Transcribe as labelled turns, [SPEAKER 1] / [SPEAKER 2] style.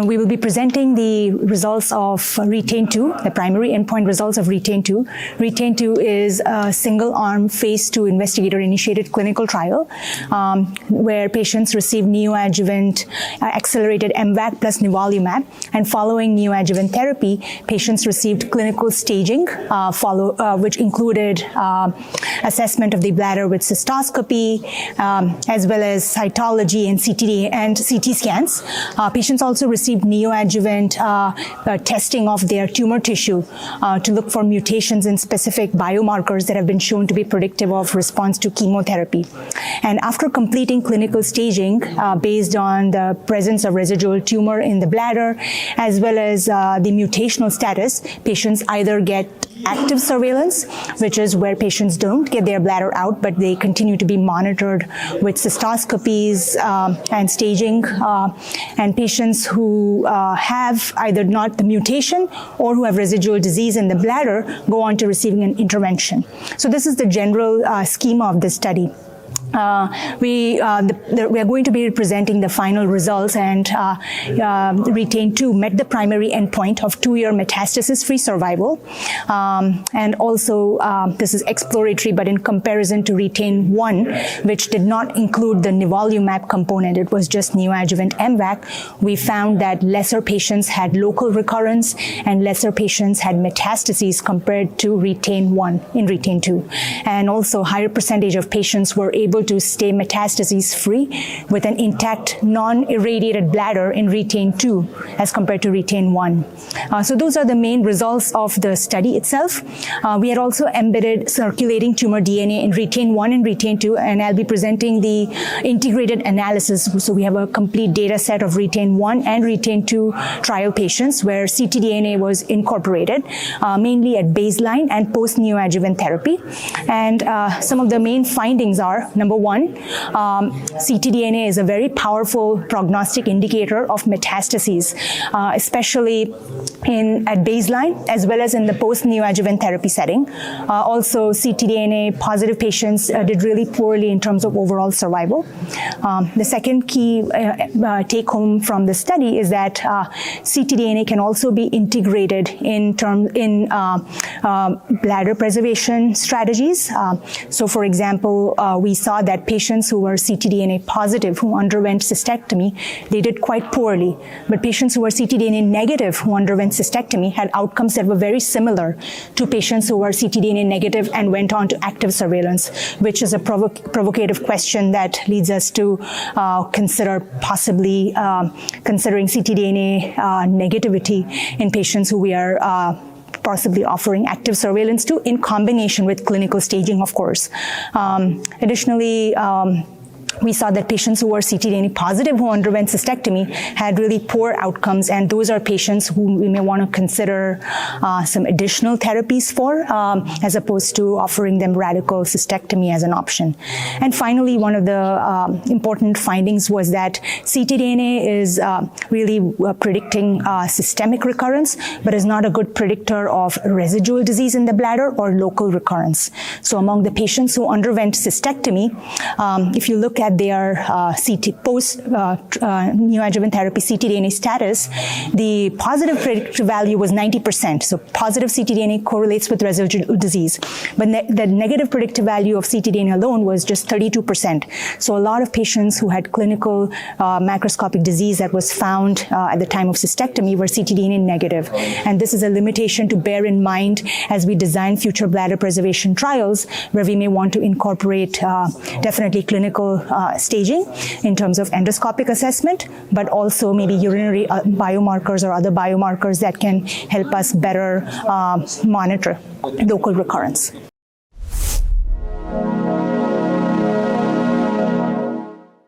[SPEAKER 1] we will be presenting the results of RETAIN-2, the primary endpoint results of RETAIN-2. RETAIN-2 is a single-arm phase 2 investigator-initiated clinical trial where patients receive neoadjuvant accelerated MVAC plus nivolumab, and following neoadjuvant therapy, patients received clinical staging, which included assessment of the bladder with cystoscopy, as well as cytology and ctDNA and CT scans. Patients also received neoadjuvant testing of their tumor tissue to look for mutations in specific biomarkers that have been shown to be predictive of response to chemotherapy. And after completing clinical staging based on the presence of residual tumor in the bladder, as well as the mutational status, patients either get active surveillance, which is where patients don't get their bladder out, but they continue to be monitored with cystoscopies and staging. And patients who have either not the mutation or who have residual disease in the bladder go on to receiving an intervention. So this is the general schema of this study. We are going to be presenting the final results, and RETAIN-2 met the primary endpoint of 2-year metastasis-free survival. And also, this is exploratory, but in comparison to RETAIN-1, which did not include the nivolumab component, it was just neoadjuvant MVAC, we found that lesser patients had local recurrence and lesser patients had metastases compared to RETAIN-1 in RETAIN-2. And also, higher percentage of patients were able to stay metastases-free with an intact, non-irradiated bladder in RETAIN-2 as compared to RETAIN-1. So those are the main results of the study itself. We had also embedded circulating tumor DNA in RETAIN-1 and RETAIN-2, and I'll be presenting the integrated analysis. So we have a complete data set of RETAIN-1 and RETAIN-2 trial patients where ctDNA was incorporated, mainly at baseline and post-neoadjuvant therapy. And some of the main findings are, number one, ctDNA is a very powerful prognostic indicator of metastases, especially at baseline as well as in the post-neoadjuvant therapy setting. Also, ctDNA positive patients did really poorly in terms of overall survival. The second key take-home from the study is that ctDNA can also be integrated in bladder preservation strategies. So, for example, we saw that patients who were ctDNA positive who underwent cystectomy, they did quite poorly. But patients who were ctDNA negative who underwent cystectomy had outcomes that were very similar to patients who were ctDNA negative and went on to active surveillance, which is a provocative question that leads us to consider possibly considering ctDNA negativity in patients who we are possibly offering active surveillance to in combination with clinical staging, of course. Additionally, we saw that patients who were ctDNA positive who underwent cystectomy had really poor outcomes, and those are patients who we may want to consider some additional therapies for, as opposed to offering them radical cystectomy as an option. And finally, one of the important findings was that ctDNA is really predicting systemic recurrence, but is not a good predictor of residual disease in the bladder or local recurrence. So among the patients who underwent cystectomy, if you look at their post-neoadjuvant therapy ctDNA status, the positive predictive value was 90%. So positive ctDNA correlates with residual disease. But the negative predictive value of ctDNA alone was just 32%. So a lot of patients who had clinical macroscopic disease that was found at the time of cystectomy were ctDNA negative. And this is a limitation to bear in mind as we design future bladder preservation trials, where we may want to incorporate definitely clinical staging in terms of endoscopic assessment, but also maybe urinary biomarkers or other biomarkers that can help us better monitor local recurrence.